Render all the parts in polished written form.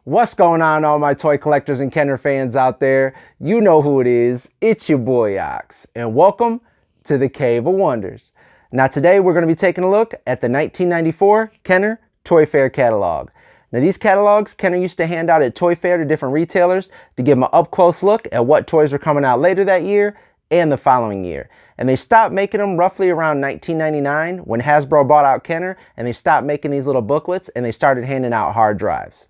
What's going on, all my toy collectors and Kenner fans out there? You know who it is. It's your boy Ox, and welcome to the Cave of Wonders. Now today we're going to be taking a look at the 1994 Kenner Toy Fair catalog. Now these catalogs Kenner used to hand out at Toy Fair to different retailers to give them an up-close look at what toys were coming out later that year and the following year. And they stopped making them roughly around 1999 when Hasbro bought out Kenner, and they stopped making these little booklets and they started handing out hard drives.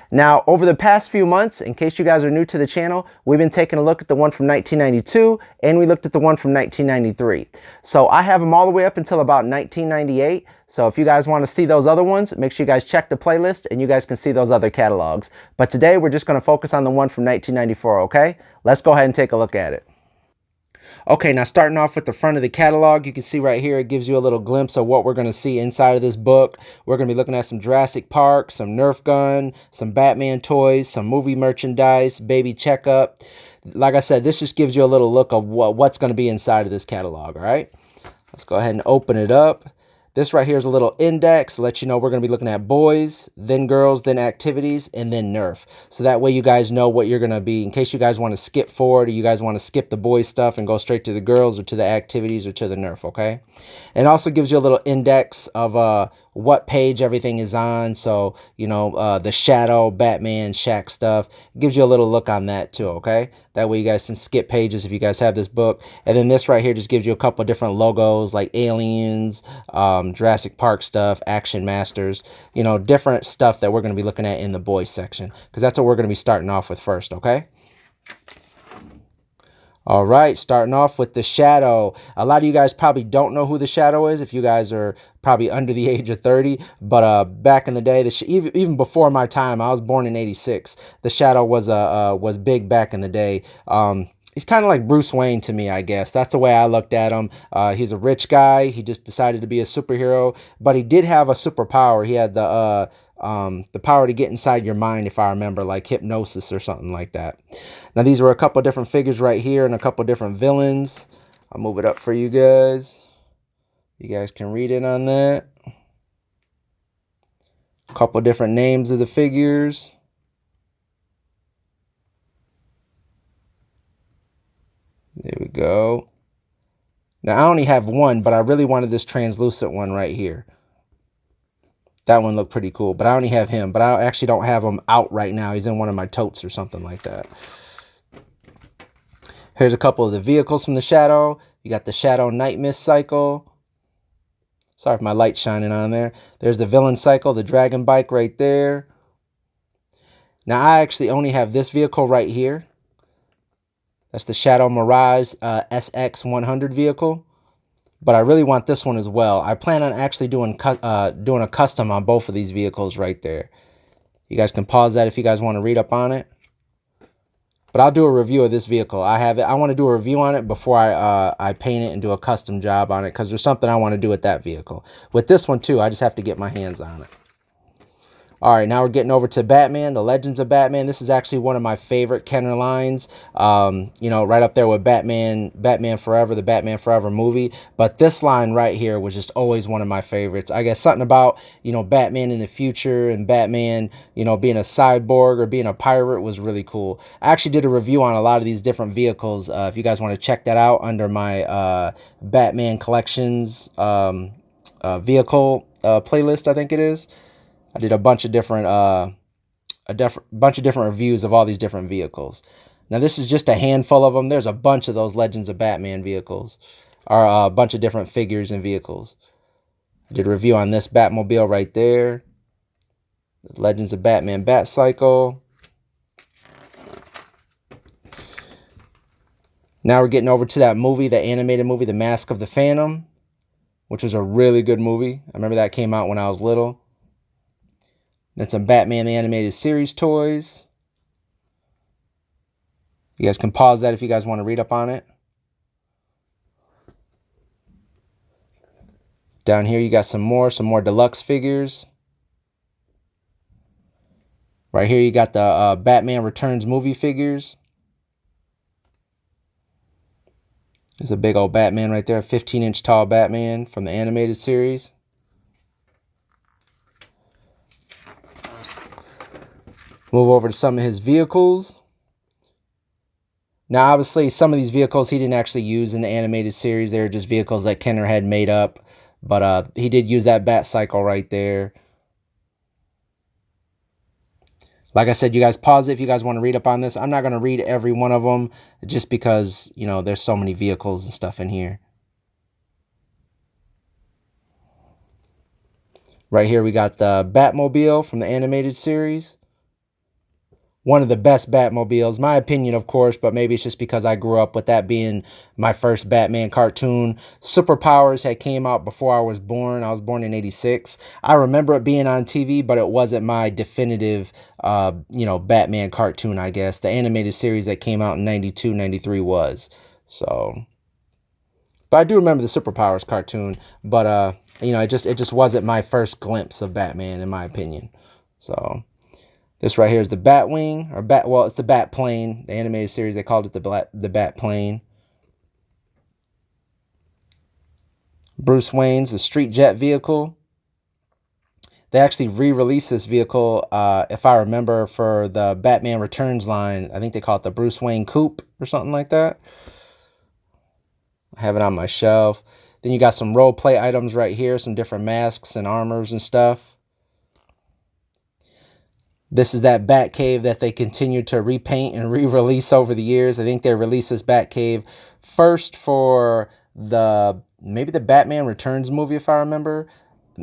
Now, over the past few months, in case you guys are new to the channel, we've been taking a look at the one from 1992, and we looked at the one from 1993. So I have them all the way up until about 1998. So if you guys want to see those other ones, make sure you guys check the playlist, and you guys can see those other catalogs. But today, we're just going to focus on the one from 1994, okay? Let's go ahead and take a look at it. Okay, now starting off with the front of the catalog, you can see right here, it gives you a little glimpse of what we're going to see inside of this book. We're going to be looking at some Jurassic Park, some Nerf gun, some Batman toys, some movie merchandise, baby checkup. Like I said, this just gives you a little look of what's going to be inside of this catalog, all right? Let's go ahead and open it up. This right here is a little index to let you know we're going to be looking at boys, then girls, then activities, and then Nerf. So that way you guys know what you're going to be, in case you guys want to skip forward or you guys want to skip the boys stuff and go straight to the girls or to the activities or to the Nerf, okay? And also gives you a little index of what page everything is on. So, you know, the Shadow, Batman, Shaq stuff. It gives you a little look on that too, okay? That way you guys can skip pages if you guys have this book. And then this right here just gives you a couple of different logos like Aliens, Jurassic Park stuff, Action Masters, you know, different stuff that we're going to be looking at in the boys section, because that's what we're going to be starting off with first, okay? All right, starting off with the Shadow. A lot of you guys probably don't know who the Shadow is if you guys are probably under the age of 30. But back in the day, even before my time, I was born in '86. The Shadow was big back in the day. He's kind of like Bruce Wayne to me, I guess. That's the way I looked at him. He's a rich guy. He just decided to be a superhero, but he did have a superpower. He had the power to get inside your mind, if I remember, like hypnosis or something like that. Now, these were a couple different figures right here and a couple different villains. I'll move it up for you guys. You guys can read it on that. A couple different names of the figures. There we go. Now, I only have one, but I really wanted this translucent one right here. That one looked pretty cool, but I only have him. But I actually don't have him out right now. He's in one of my totes or something like that. Here's a couple of the vehicles from the Shadow. You got the Shadow Night Mist Cycle. Sorry if my light's shining on there. There's the Villain Cycle, the Dragon Bike right there. Now, I actually only have this vehicle right here. That's the Shadow Mirage SX100 vehicle. But I really want this one as well. I plan on actually doing a custom on both of these vehicles right there. You guys can pause that if you guys want to read up on it. But I'll do a review of this vehicle. I want to do a review on it before I paint it and do a custom job on it, because there's something I want to do with that vehicle. With this one too, I just have to get my hands on it. All right, now we're getting over to Batman, the Legends of Batman. This is actually one of my favorite Kenner lines, you know, right up there with Batman Forever, the Batman Forever movie. But this line right here was just always one of my favorites. I guess something about, you know, Batman in the future and Batman, you know, being a cyborg or being a pirate was really cool. I actually did a review on a lot of these different vehicles. If you guys want to check that out under my Batman Collections vehicle playlist, I think it is. I did a bunch of different reviews of all these different vehicles. Now, this is just a handful of them. There's a bunch of those Legends of Batman vehicles, or a bunch of different figures and vehicles. I did a review on this Batmobile right there. The Legends of Batman Bat Cycle. Now we're getting over to that movie, the animated movie, The Mask of the Phantom, which was a really good movie. I remember that came out when I was little. Then some Batman the Animated Series toys. You guys can pause that if you guys want to read up on it. Down here you got some more deluxe figures. Right here you got the Batman Returns movie figures. There's a big old Batman right there, 15-inch tall Batman from the animated series. Move over to some of his vehicles. Now, obviously, some of these vehicles he didn't actually use in the animated series. They were just vehicles that Kenner had made up. But he did use that bat cycle right there. Like I said, you guys pause it if you guys want to read up on this. I'm not going to read every one of them just because, you know, there's so many vehicles and stuff in here. Right here, we got the Batmobile from the animated series. One of the best Batmobiles, my opinion, of course, but maybe it's just because I grew up with that being my first Batman cartoon. Superpowers had came out before I was born. I was born in '86. I remember it being on TV, but it wasn't my definitive, you know, Batman cartoon, I guess. The animated series that came out in '92, '93 was. So, but I do remember the Superpowers cartoon, but, you know, it just wasn't my first glimpse of Batman, in my opinion. So... this right here is the Batwing, or well, it's the Batplane. The animated series, they called it the Batplane. Bruce Wayne's the street jet vehicle. They actually re-released this vehicle, if I remember, for the Batman Returns line. I think they call it the Bruce Wayne Coupe or something like that. I have it on my shelf. Then you got some role play items right here, some different masks and armors and stuff. This is that Batcave that they continue to repaint and re-release over the years. I think they released this Batcave first for maybe the Batman Returns movie, if I remember.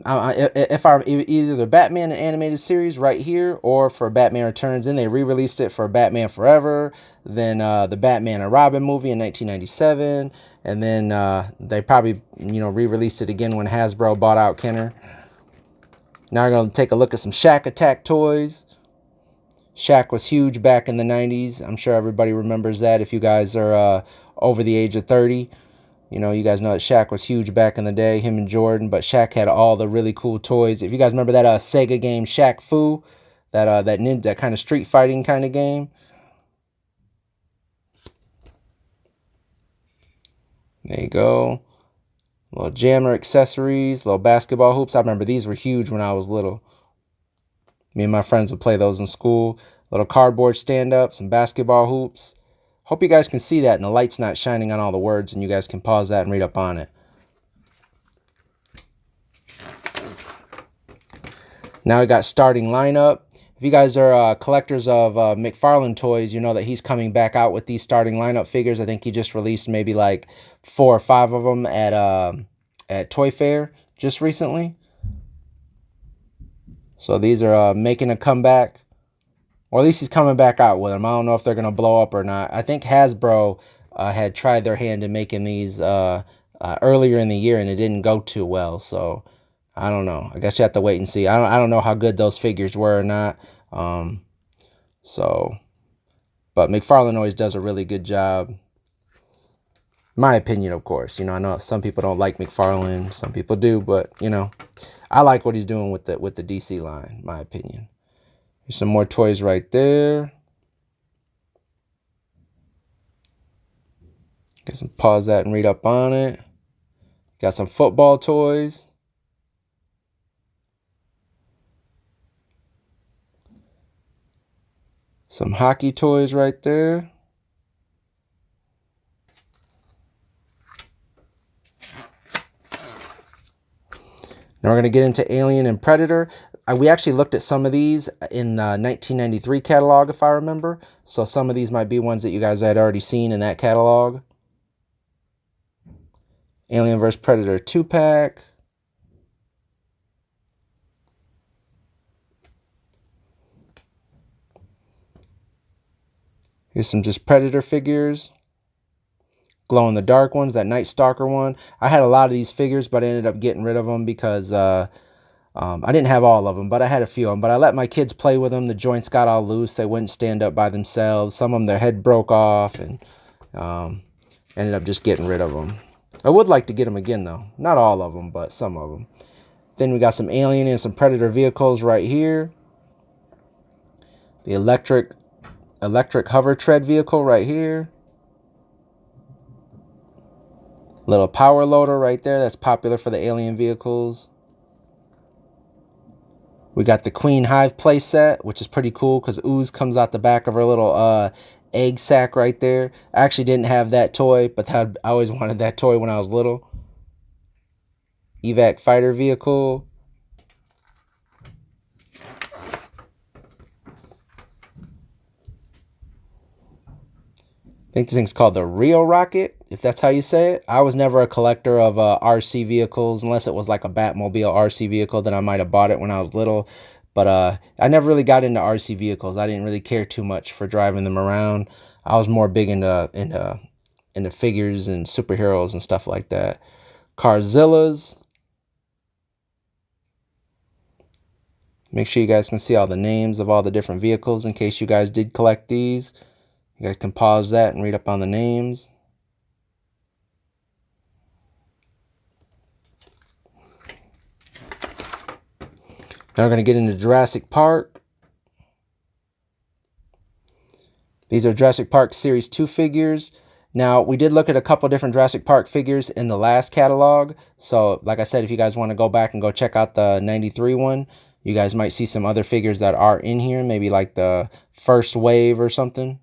Either the Batman animated series right here or for Batman Returns. Then they re-released it for Batman Forever. Then the Batman and Robin movie in 1997. And then they probably, you know, re-released it again when Hasbro bought out Kenner. Now we're going to take a look at some Shaq Attack toys. Shaq was huge back in the 90s. I'm sure everybody remembers that. If you guys are over the age of 30, you know, you guys know that Shaq was huge back in the day, him and Jordan. But Shaq had all the really cool toys. If you guys remember that Sega game Shaq Fu, that kind of street fighting kind of game. There you go. Little jammer accessories, little basketball hoops. I remember these were huge when I was little. Me and my friends would play those in school. Little cardboard stand-up, some basketball hoops. Hope you guys can see that and the light's not shining on all the words and you guys can pause that and read up on it. Now we got starting lineup. If you guys are collectors of McFarlane toys, you know that he's coming back out with these starting lineup figures. I think he just released maybe like 4 or 5 of them at Toy Fair just recently. So these are making a comeback, or at least he's coming back out with them. I don't know if they're going to blow up or not. I think Hasbro had tried their hand in making these earlier in the year, and it didn't go too well. So I don't know. I guess you have to wait and see. I don't know how good those figures were or not. But McFarlane always does a really good job. My opinion, of course. You know, I know some people don't like McFarlane. Some people do, but you know, I like what he's doing with the DC line, my opinion. There's some more toys right there. Get some pause that and read up on it. Got some football toys. Some hockey toys right there. Now we're going to get into Alien and Predator. We actually looked at some of these in the 1993 catalog, if I remember. So some of these might be ones that you guys had already seen in that catalog. Alien vs. Predator 2-pack. Here's some just Predator figures. Glow-in-the-dark ones, that Night Stalker one. I had a lot of these figures, but I ended up getting rid of them because I didn't have all of them, but I had a few of them. But I let my kids play with them. The joints got all loose. They wouldn't stand up by themselves. Some of them, their head broke off, and ended up just getting rid of them. I would like to get them again, though. Not all of them, but some of them. Then we got some Alien and some Predator vehicles right here. The electric hover tread vehicle right here. Little power loader right there. That's popular for the Alien vehicles. We got the Queen Hive playset, which is pretty cool because Ooze comes out the back of her little egg sack right there. I actually didn't have that toy, but I always wanted that toy when I was little. Evac fighter vehicle. I think this thing's called the Rio Rocket, if that's how you say it. I was never a collector of RC vehicles, unless it was like a Batmobile RC vehicle, then I might have bought it when I was little. But I never really got into RC vehicles. I didn't really care too much for driving them around. I was more big into figures and superheroes and stuff like that. Carzillas. Make sure you guys can see all the names of all the different vehicles in case you guys did collect these. You guys can pause that and read up on the names. Now we're going to get into Jurassic Park. These are Jurassic Park Series 2 figures. Now, we did look at a couple different Jurassic Park figures in the last catalog. So, like I said, if you guys want to go back and go check out the 93 one, you guys might see some other figures that are in here. Maybe like the first wave or something.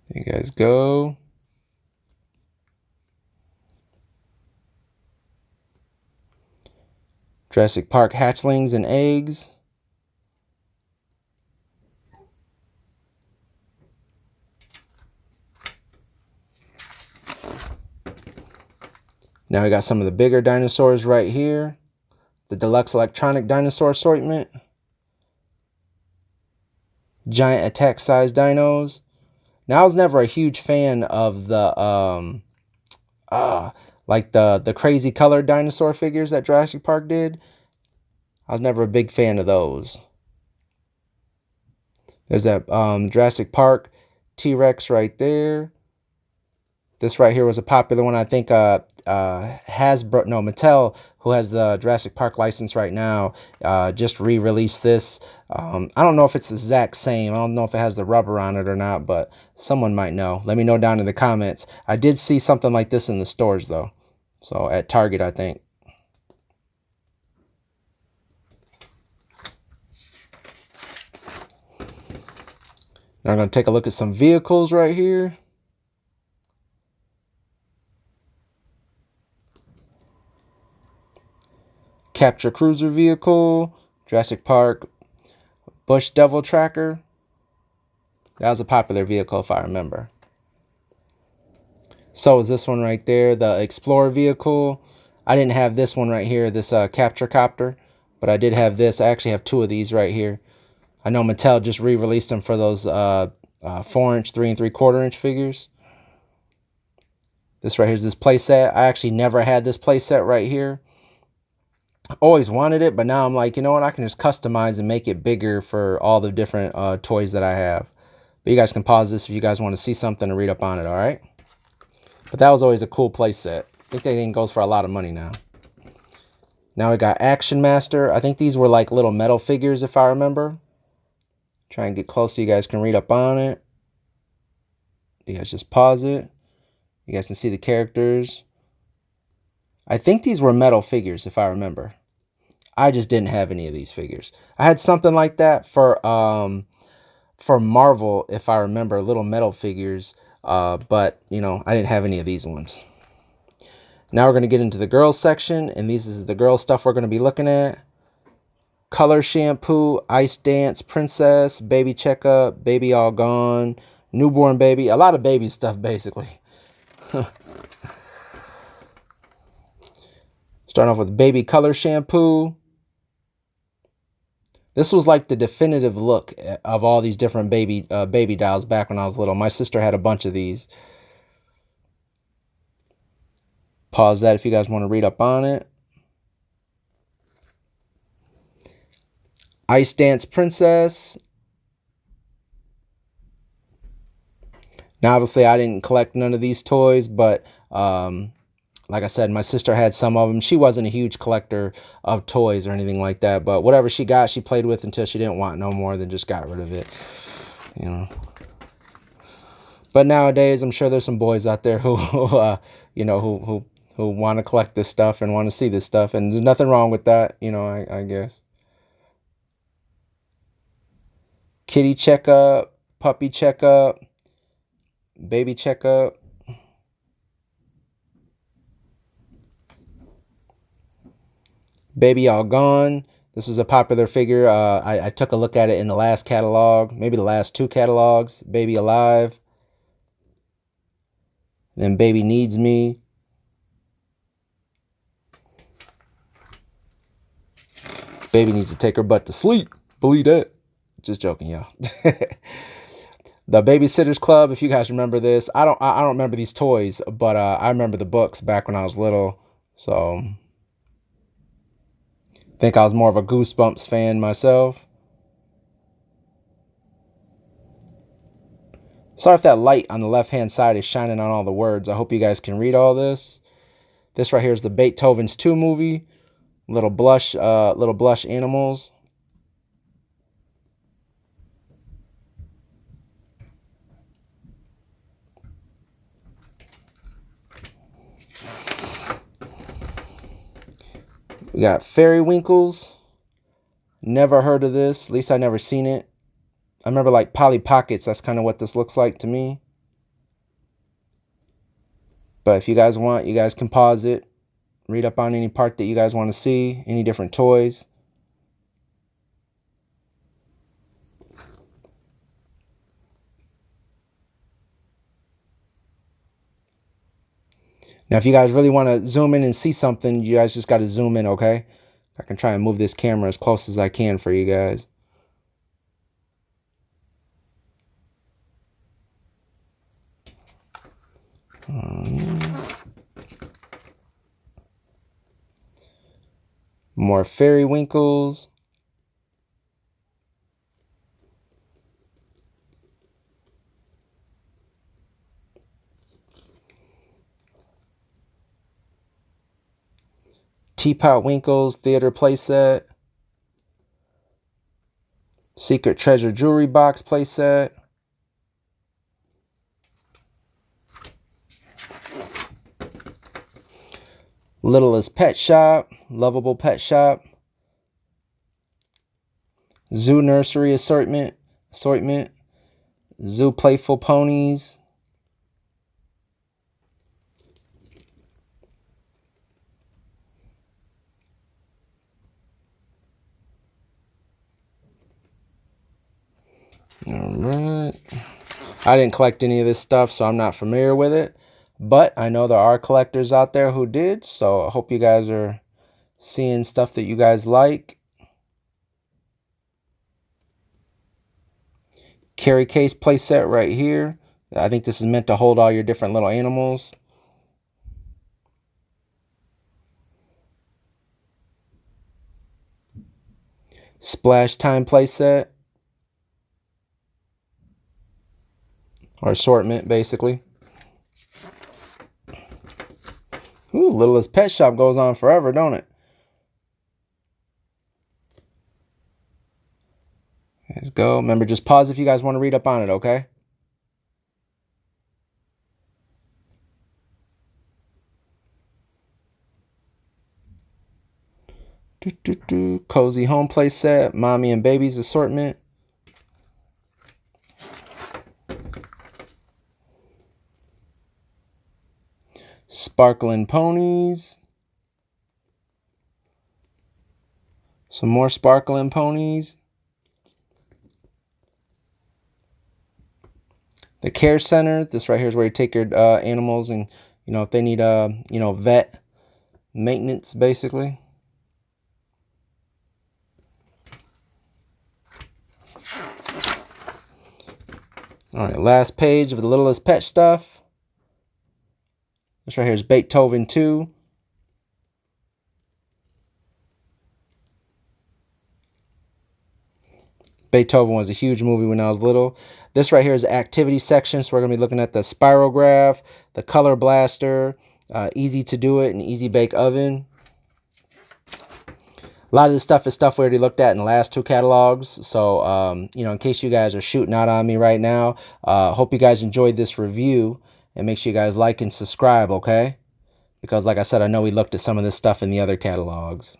There you guys go. Jurassic Park hatchlings and eggs. Now we got some of the bigger dinosaurs right here. The deluxe electronic dinosaur assortment. Giant attack size dinos. Now I was never a huge fan of the like the crazy colored dinosaur figures that Jurassic Park did. I was never a big fan of those. There's that Jurassic Park T-Rex right there. This right here was a popular one. I think Mattel, who has the Jurassic Park license right now, just re-released this. I don't know if it's the exact same. I don't know if it has the rubber on it or not, but someone might know. Let me know down in the comments. I did see something like this in the stores, though. So, at Target, I think. Now I'm going to take a look at some vehicles right here. Capture Cruiser vehicle, Jurassic Park Bush Devil Tracker. That was a popular vehicle if I remember. So is this one right there, the Explorer vehicle. I didn't have this one right here, this Capture Copter, but I did have this. I actually have two of these right here. I know Mattel just re-released them for those 4-inch, 3 3/4-inch figures. This right here is this playset. I actually never had this playset right here. Always wanted it, but now I'm like, you know what? I can just customize and make it bigger for all the different toys that I have. But you guys can pause this if you guys want to see something and read up on it, all right? But that was always a cool playset. I think that thing goes for a lot of money now. Now we got Action Master. I think these were like little metal figures, if I remember. Try and get close so you guys can read up on it. You guys just pause it. You guys can see the characters. I think these were metal figures, if I remember. I just didn't have any of these figures. I had something like that for Marvel, if I remember, little metal figures. But, you know, I didn't have any of these ones. Now we're going to get into the girls section, and this is the girl stuff we're going to be looking at. Color Shampoo, Ice Dance, Princess, Baby Checkup, Baby All Gone, Newborn Baby. A lot of baby stuff, basically. Starting off with Baby Color Shampoo. This was like the definitive look of all these different baby dolls back when I was little. My sister had a bunch of these. Pause that if you guys want to read up on it. Ice Dance Princess. Now, obviously, I didn't collect none of these toys, but like I said, my sister had some of them. She wasn't a huge collector of toys or anything like that, but whatever she got, she played with until she didn't want no more, then just got rid of it, you know. But nowadays, I'm sure there's some boys out there who, you know, who want to collect this stuff and want to see this stuff, and there's nothing wrong with that, you know. I guess. Kitty checkup, puppy checkup, baby checkup. Baby All Gone. This was a popular figure. I took a look at it in the last catalog, maybe the last two catalogs. Baby Alive. Then Baby Needs Me. Baby needs to take her butt to sleep. Believe that. Just joking, y'all. The Babysitters Club. If you guys remember this, I don't remember these toys, but I remember the books back when I was little. So I think I was more of a Goosebumps fan myself. Sorry if that light on the left-hand side is shining on all the words. I hope you guys can read all this. This right here is the Beethoven's 2 movie. Little blush animals. We got Fairy Winkles. Never heard of this. At least I never seen it. I remember like Polly Pockets. That's kind of what this looks like to me. But if you guys want, you guys can pause it. Read up on any part that you guys want to see. Any different toys. Now, if you guys really want to zoom in and see something, you guys just got to zoom in, okay? I can try and move this camera as close as I can for you guys. More Fairy Winkles. Teapot Winkles theater playset. Secret Treasure jewelry box playset. Littlest Pet Shop, Lovable Pet Shop. Zoo Nursery assortment. Zoo Playful Ponies. Alright. I didn't collect any of this stuff, so I'm not familiar with it. But I know there are collectors out there who did, so I hope you guys are seeing stuff that you guys like. Carry case playset right here. I think this is meant to hold all your different little animals. Splash Time playset. Or assortment, basically. Ooh, Littlest Pet Shop goes on forever, don't it? Let's go. Remember, just pause if you guys want to read up on it, okay? Cozy Home playset. Mommy and Babies assortment. Sparkling Ponies. Some more Sparkling Ponies. The Care Center. This right here is where you take your animals and, you know, if they need, you know, vet maintenance, basically. All right, last page of the Littlest Pet stuff. This right here is Beethoven 2. Beethoven was a huge movie when I was little. This right here is the activity section. So we're going to be looking at the spirograph, the color blaster, easy to do it, and easy bake oven. A lot of this stuff is stuff we already looked at in the last two catalogs. So, you know, in case you guys are shooting out on me right now, hope you guys enjoyed this review. And make sure you guys like and subscribe, okay? Because like I said, I know we looked at some of this stuff in the other catalogs.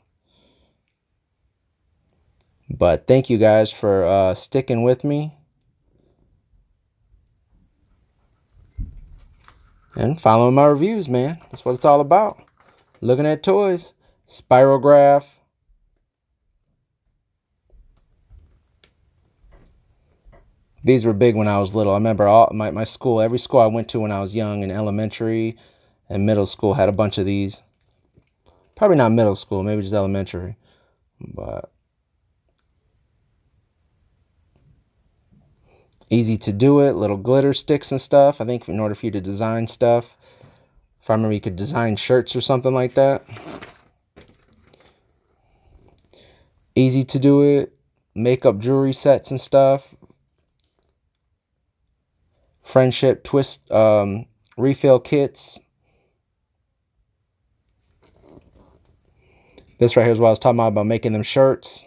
But thank you guys for sticking with me. And following my reviews, man. That's what it's all about. Looking at toys. Spirograph. These were big when I was little. I remember my school, every school I went to when I was young in elementary and middle school had a bunch of these. Probably not middle school, maybe just elementary. But easy to do it. Little glitter sticks and stuff. I think in order for you to design stuff, if I remember, you could design shirts or something like that. Easy to do it. Makeup jewelry sets and stuff. Friendship twist refill kits. This right here is what I was talking about making them shirts.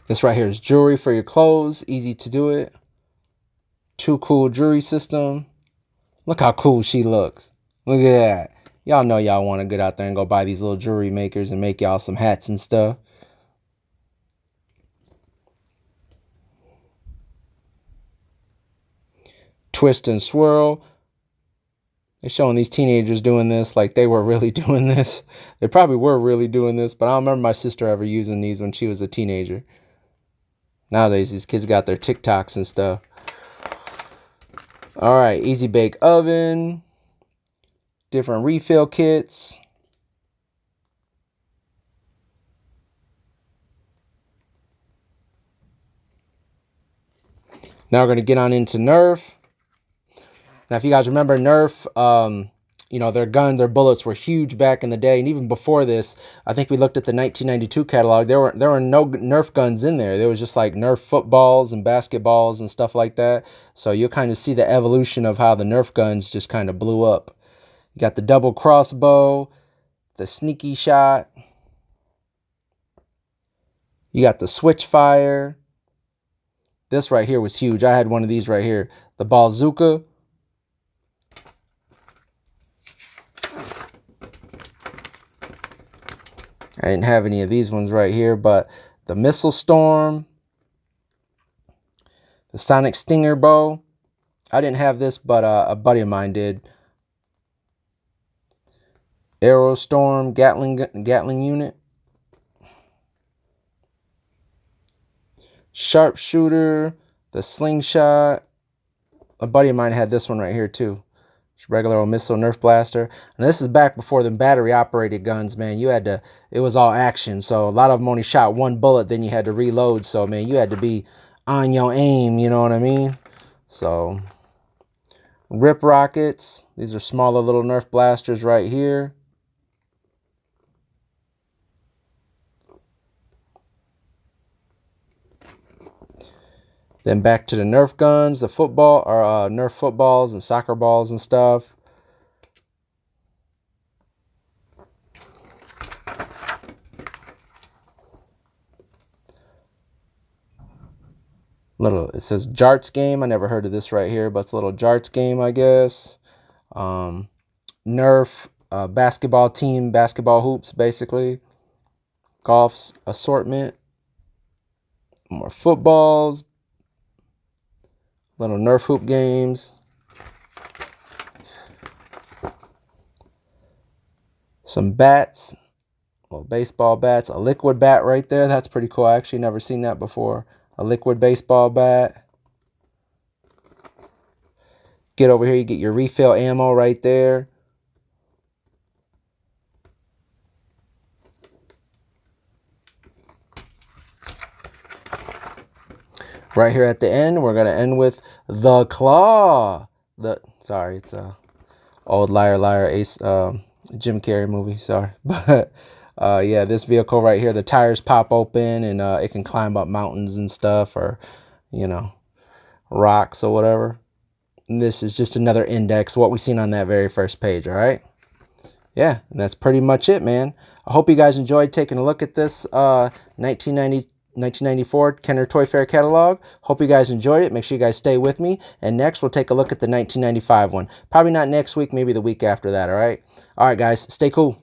This right here is jewelry for your clothes. Easy to do it. Too Cool jewelry system. Look how cool she looks. Look at that. Y'all know y'all want to get out there and go buy these little jewelry makers and make y'all some hats and stuff. Twist and swirl. They're showing these teenagers doing this like they were really doing this. They probably were really doing this, but I don't remember my sister ever using these when she was a teenager. Nowadays, these kids got their TikToks and stuff. All right, easy bake oven. Different refill kits. Now we're going to get on into Nerf. Now, if you guys remember Nerf, you know, their guns, their bullets were huge back in the day. And even before this, I think we looked at the 1992 catalog. There were no Nerf guns in there. There was just like Nerf footballs and basketballs and stuff like that. So you'll kind of see the evolution of how the Nerf guns just kind of blew up. You got the double crossbow, the sneaky shot. You got the switch fire. This right here was huge. I had one of these right here. The bazooka. I didn't have any of these ones right here, but the missile storm. The sonic stinger bow. I didn't have this, but a buddy of mine did. Arrow storm, Gatling unit. Sharpshooter, the slingshot. A buddy of mine had this one right here too. Regular old missile Nerf blaster. And this is back before the battery operated guns, man. You had to, it was all action. So a lot of them only shot one bullet, then you had to reload. So man, you had to be on your aim, you know what I mean? So rip rockets. These are smaller little Nerf blasters right here. Then back to the Nerf guns, the football, or Nerf footballs and soccer balls and stuff. Little, it says Jarts game. I never heard of this right here, but it's a little Jarts game, I guess. Nerf basketball team, basketball hoops, basically. Golf's assortment. More footballs. Little Nerf hoop games. Some bats. Little baseball bats. A liquid bat right there. That's pretty cool. I actually never seen that before. A liquid baseball bat. Get over here. You get your refill ammo right there. Right here at the end, we're going to end with the claw. Sorry, it's a old Liar Liar Ace Jim Carrey movie. Sorry. But yeah, this vehicle right here, the tires pop open and it can climb up mountains and stuff, or you know, rocks or whatever. And this is just another index, what we seen on that very first page, all right? Yeah, and that's pretty much it, man. I hope you guys enjoyed taking a look at this 1994 Kenner Toy Fair catalog. Hope you guys enjoyed it. Make sure you guys stay with me. And next, we'll take a look at the 1995 one. Probably not next week, maybe the week after that, all right? All right, guys, stay cool.